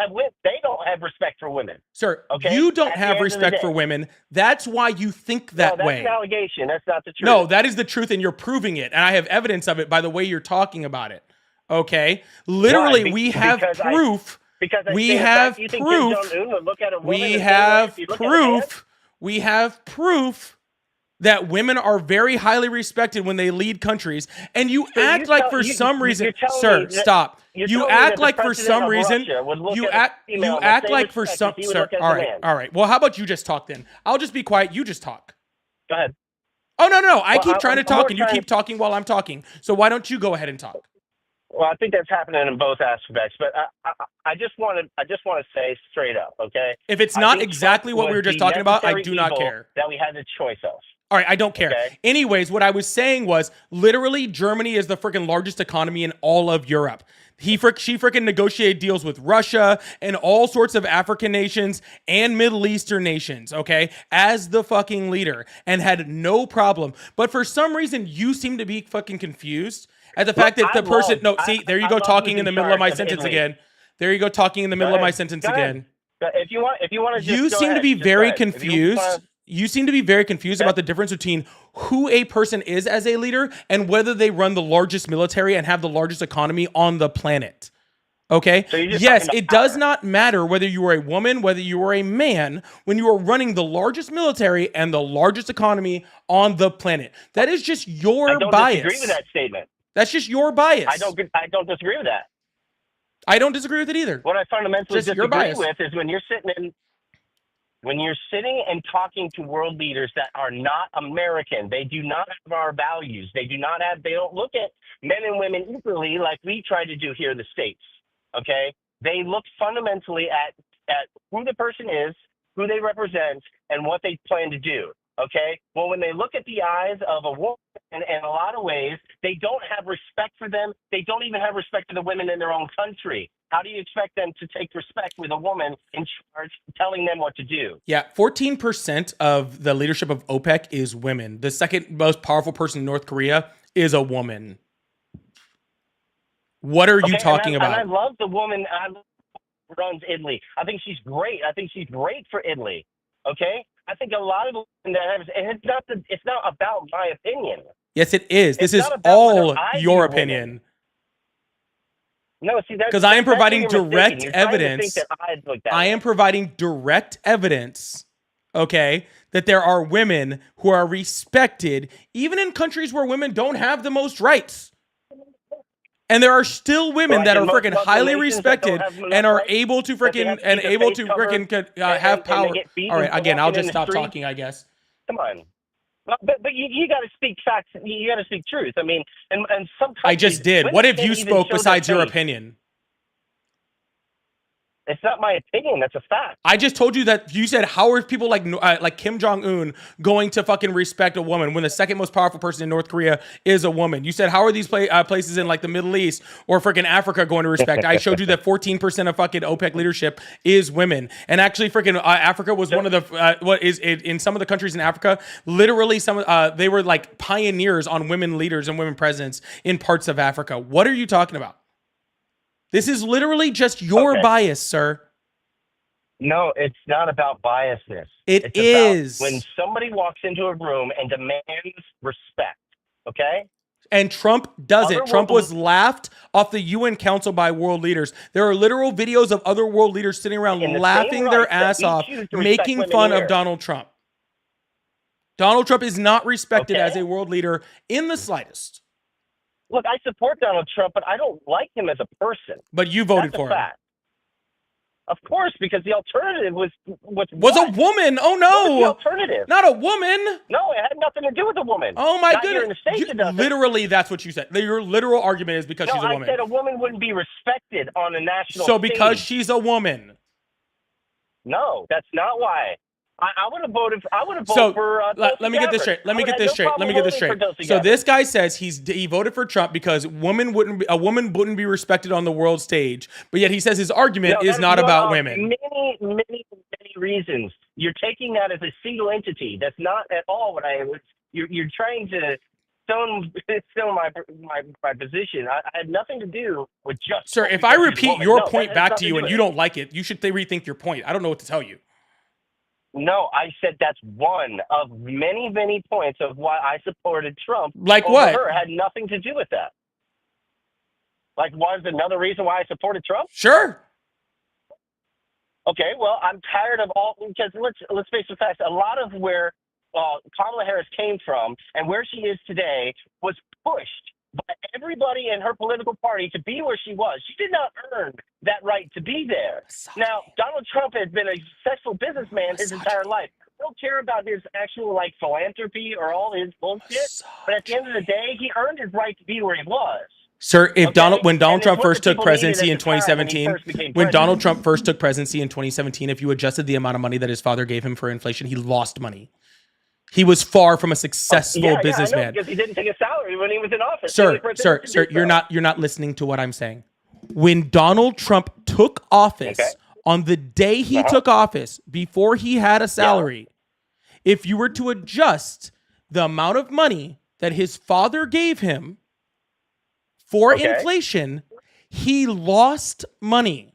have respect for women. Sir, you don't have respect for women. That's why you think that way. That's an allegation. That's not the truth. No, that is the truth, and you're proving it. And I have evidence of it by the way you're talking about it. Okay? Literally, we have proof. We have proof that women are very highly respected when they lead countries. And you act like for some reason, sir, stop. You act like for some reason, you act like for some, sir, all right. Well, how about you just talk then? I'll just be quiet. You just talk. Go ahead. Oh, no. I keep trying to talk and you keep talking while I'm talking. So why don't you go ahead and talk? Well, I think that's happening in both aspects, but I just want to say straight up, okay? If it's not exactly what we were just talking about, I do not care. That we had the choice of. All right, I don't care. Okay. Anyways, what I was saying was literally Germany is the freaking largest economy in all of Europe. She freaking negotiated deals with Russia and all sorts of African nations and Middle Eastern nations, okay, as the fucking leader and had no problem. But for some reason, you seem to be fucking confused at the fact that the person, there you go talking in the middle of my sentence again. There you go talking in the middle of my sentence again. If you want to just You seem to be very confused. You seem to be very confused about the difference between who a person is as a leader and whether they run the largest military and have the largest economy on the planet. Okay? So yes, it does not matter whether you are a woman, whether you are a man, when you are running the largest military and the largest economy on the planet. That is just your bias. I don't disagree with that statement. That's just your bias. I don't disagree with that. I don't disagree with it either. What I fundamentally Just disagree with is when you're sitting and talking to world leaders that are not American, they do not have our values. They don't look at men and women equally like we try to do here in the States. Okay? They look fundamentally at who the person is, who they represent, and what they plan to do. Okay? Well, when they look at the eyes of a woman in a lot of ways, they don't have respect for them. They don't even have respect for the women in their own country. How do you expect them to take respect with a woman in charge telling them what to do? Yeah, 14% of the leadership of OPEC is women. The second most powerful person in North Korea is a woman. What are you talking about? And I love the woman who runs Italy. I think she's great. I think she's great for Italy. Okay? I think a lot of women that have, and it's not about my opinion. Yes, it is. This is all your opinion. No, see, that's because I am providing direct evidence. I am providing direct evidence, okay, that there are women who are respected, even in countries where women don't have the most rights. And there are still women that are freaking highly respected and are able to freaking have power. All right, again, I'll just stop talking, I guess. Come on. But you got to speak facts. You got to speak truth. I mean, and some countries, I just did. women What if can't you even spoke show their besides your face. opinion? It's not my opinion. That's a fact. I just told you that you said, how are people like Kim Jong-un going to fucking respect a woman when the second most powerful person in North Korea is a woman? You said, how are these places in like the Middle East or freaking Africa going to respect? I showed you that 14% of fucking OPEC leadership is women. And actually freaking Africa was one of the, what is it, in some of the countries in Africa, literally they were like pioneers on women leaders and women presidents in parts of Africa. What are you talking about? This is literally just your bias, sir. No, it's not about biasness. It's about when somebody walks into a room and demands respect, okay? And Trump doesn't. Trump was laughed off the UN Council by world leaders. There are literal videos of other world leaders sitting around laughing their ass off, making fun of Donald Trump. Donald Trump is not respected as a world leader in the slightest. Look, I support Donald Trump, but I don't like him as a person. But you voted for him. Of course, because the alternative was a woman. Oh no! What was the alternative? Not a woman. No, it had nothing to do with a woman. Oh my goodness! Here in the States, literally, that's what you said. Your literal argument is because she's a woman. I said a woman wouldn't be respected on a national So stage. because she's a woman. No, that's not why. I would have voted. I would have voted for. Let me get this straight. Let me get this straight. So this guy says he voted for Trump because a woman wouldn't be respected on the world stage. But yet he says his argument is not about women. Many reasons. You're taking that as a single entity. That's not at all what I was. You're trying to stone my position. I had nothing to do with just. Sir, if I repeat your point back to you and you don't like it, you should rethink your point. I don't know what to tell you. No, I said that's one of many, many points of why I supported Trump. Like what? Her had nothing to do with that. Like, was another reason why I supported Trump? Sure. Okay, well, I'm tired of because let's face the facts. A lot of where Kamala Harris came from and where she is today was pushed by everybody in her political party to be where she was. She did not earn that right to be there. Now, Donald Trump has been a successful businessman his entire life. I don't care about his actual philanthropy or all his bullshit, but at the end of the day, he earned his right to be where he was. Sir, when Donald Trump first took presidency in 2017, if you adjusted the amount of money that his father gave him for inflation, he lost money. He was far from a successful businessman. I know, because he didn't take a salary when he was in office. Sir, you're not listening to what I'm saying. When Donald Trump took office, on the day he took office, before he had a salary, if you were to adjust the amount of money that his father gave him for inflation, he lost money.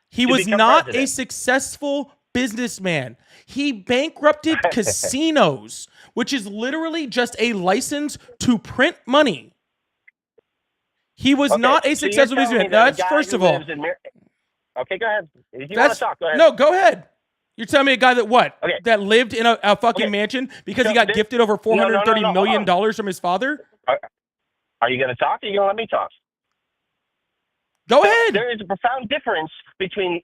He was not a successful businessman. He bankrupted casinos, which is literally just a license to print money. He was not a successful businessman. That's first of all. Okay, go ahead. If you want to talk, go ahead. No, go ahead. You're telling me a guy that lived in a fucking mansion because he got gifted over $430 million from his father? Are you going to talk or are you going to let me talk? Go ahead. There is a profound difference between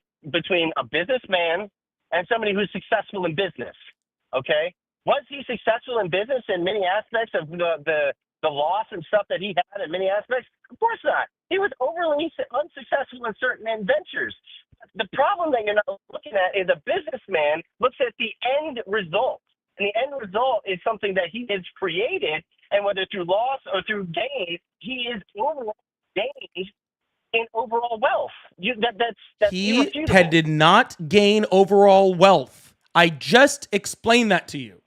a businessman and somebody who's successful in business. Okay? Was he successful in business in many aspects of the loss and stuff that he had in many aspects? Of course not. He was overly unsuccessful in certain ventures. The problem that you're not looking at is a businessman looks at the end result. And the end result is something that he has created, and whether through loss or through gain, he is overall gained in overall wealth. He did not gain overall wealth. I just explained that to you.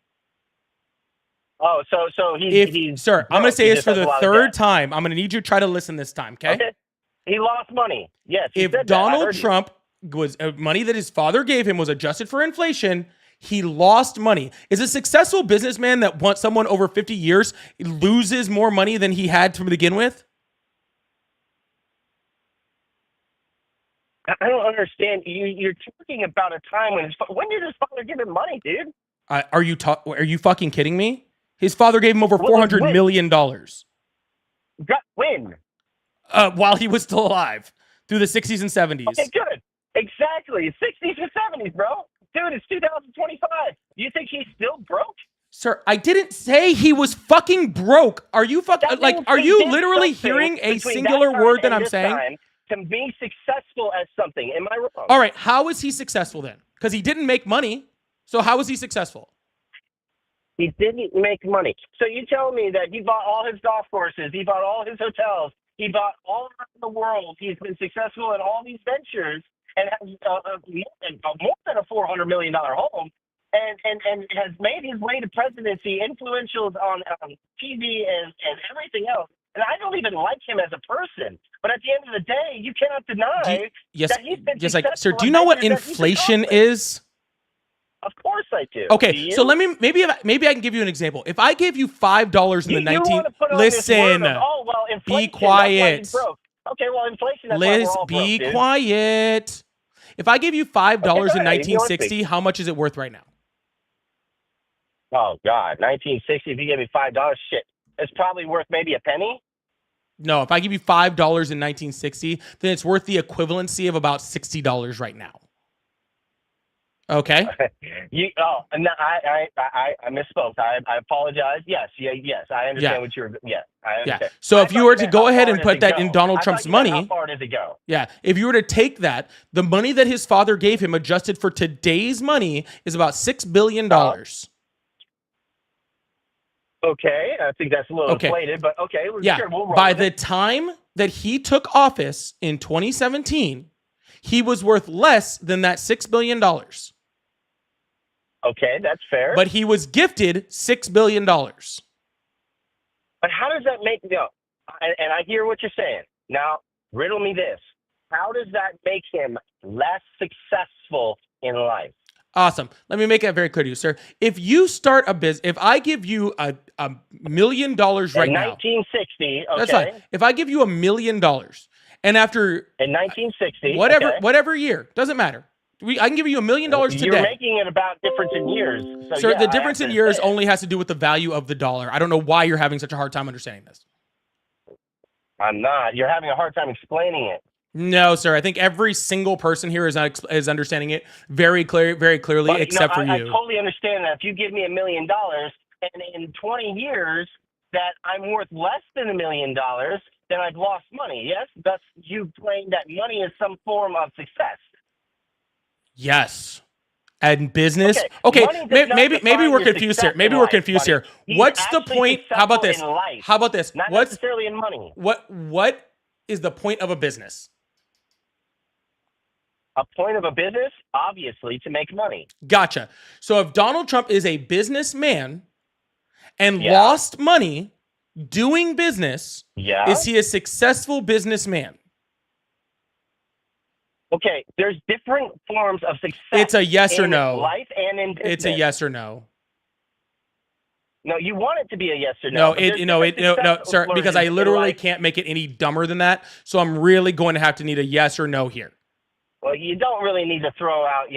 Oh, so he's sir, I'm going to say this for the third time. I'm going to need you to try to listen this time, okay? He lost money. Yes. If Donald Trump was money that his father gave him was adjusted for inflation, he lost money. Is a successful businessman that wants someone over 50 years loses more money than he had to begin with? I don't understand. You're talking about a time when did his father give him money, dude? Are you fucking kidding me? His father gave him over $400 million. When? While he was still alive, through the 60s and 70s. Okay, good. Exactly. 60s and 70s, bro. Dude, it's 2025. You think he's still broke? Sir, I didn't say he was fucking broke. Are you That like? means Are he you did literally something hearing a between singular that time word that and I'm this saying? time to be successful at something. Am I wrong? All right, how is he successful then? Because he didn't make money. So how is he successful? He didn't make money. So you tell me that he bought all his golf courses, he bought all his hotels, he bought all around the world. He's been successful in all these ventures and has more than a $400 million home, and has made his way to presidency, influential on TV and everything else. And I don't even like him as a person. But at the end of the day, you cannot deny that he's been yes, successful. like, sir, do you in know what ventures that he's inflation accomplished. is? Of course I do. Okay, Do so you? let me maybe I can give you an example. If I gave you $5 in the You 19 want to put on this listen, word of, oh, well, inflation, be that's why quiet. he's broke. Okay, well, inflation, that's why we're all broke, Be dude. quiet. If I gave you $5 go in ahead, if you want to 1960, how much is it worth right now? Oh, God, 1960, if you gave me $5, shit, it's probably worth maybe a penny. No, if I give you $5 in 1960, then it's worth the equivalency of about $60 right now. Okay. No, I misspoke. I apologize. Yes, I understand what you're. Yes, I understand. Yeah. So if you were to go ahead and put that in Donald I Trump's thought you meant money, how far does it go? yeah, if you were to take that, the money that his father gave him adjusted for today's money is about $6 billion. Okay, I think that's a little inflated, but okay, yeah. sure, we'll roll By with the it. time that he took office in 2017, he was worth less than that $6 billion. Okay, that's fair. But he was gifted $6 billion. But how does that make and I hear what you're saying. Now, riddle me this. How does that make him less successful in life? Awesome. Let me make that very clear to you, sir. If you start a business, if I give you $1 million right now. 1960, okay. That's fine. If I give you $1 million and after. In 1960. Whatever year, doesn't matter. I can give you $1 million today. You're making it about difference in years. So sir, yeah, the difference in years only has to do with the value of the dollar. I don't know why you're having such a hard time understanding this. I'm not. You're having a hard time explaining it. No, sir. I think every single person here is understanding it very clearly, But, except for you. I totally understand that. If you give me $1 million and in 20 years that I'm worth less than $1 million, then I've lost money. Yes, that's you claim that money is some form of success. Yes. And business. Okay, maybe we're confused here. Maybe we're confused here. What's the point? How about this? How about this? Not necessarily in money. What is the point of a business? A point of a business, obviously, to make money. Gotcha. So if Donald Trump is a businessman and lost money doing business, is he a successful businessman? Okay, there's different forms of success. It's a yes or no. Life and in business. It's a yes or no. No, you want it to be a yes or no. No, sir, because I literally can't make it any dumber than that. So I'm really going to have to need a yes or no here. Well, you don't really need to throw out,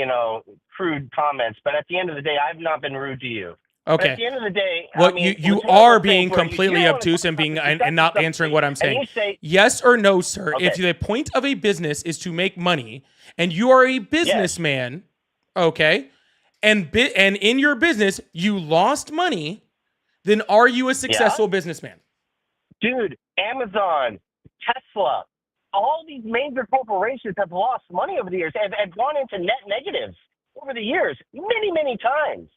crude comments. But at the end of the day, I've not been rude to you. Okay. But at the end of the day, well, you are being completely obtuse and not answering what I'm saying. Yes or no, sir. Okay. If the point of a business is to make money, and you are a businessman, okay, and in your business you lost money, then are you a successful businessman? Dude, Amazon, Tesla, all these major corporations have lost money over the years, have gone into net negatives over the years, many, many times.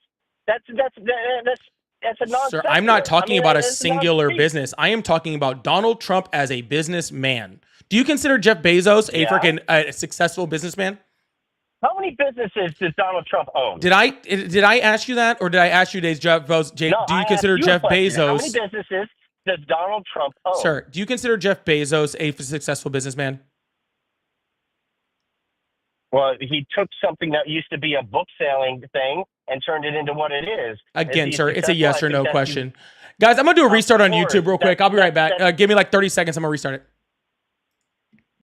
That's a non-sequitur. Sir, I'm not talking about a singular business. I am talking about Donald Trump as a businessman. Do you consider Jeff Bezos a successful businessman? How many businesses does Donald Trump own? Did I ask you that, or did I ask you, do you consider Jeff Bezos? How many businesses does Donald Trump own? Sir, do you consider Jeff Bezos a successful businessman? Well, he took something that used to be a book selling thing and turned it into what it is. Again, sir, it's a yes or no question. Guys, I'm going to do a restart on YouTube real quick. I'll be right back. Give me like 30 seconds. I'm going to restart it.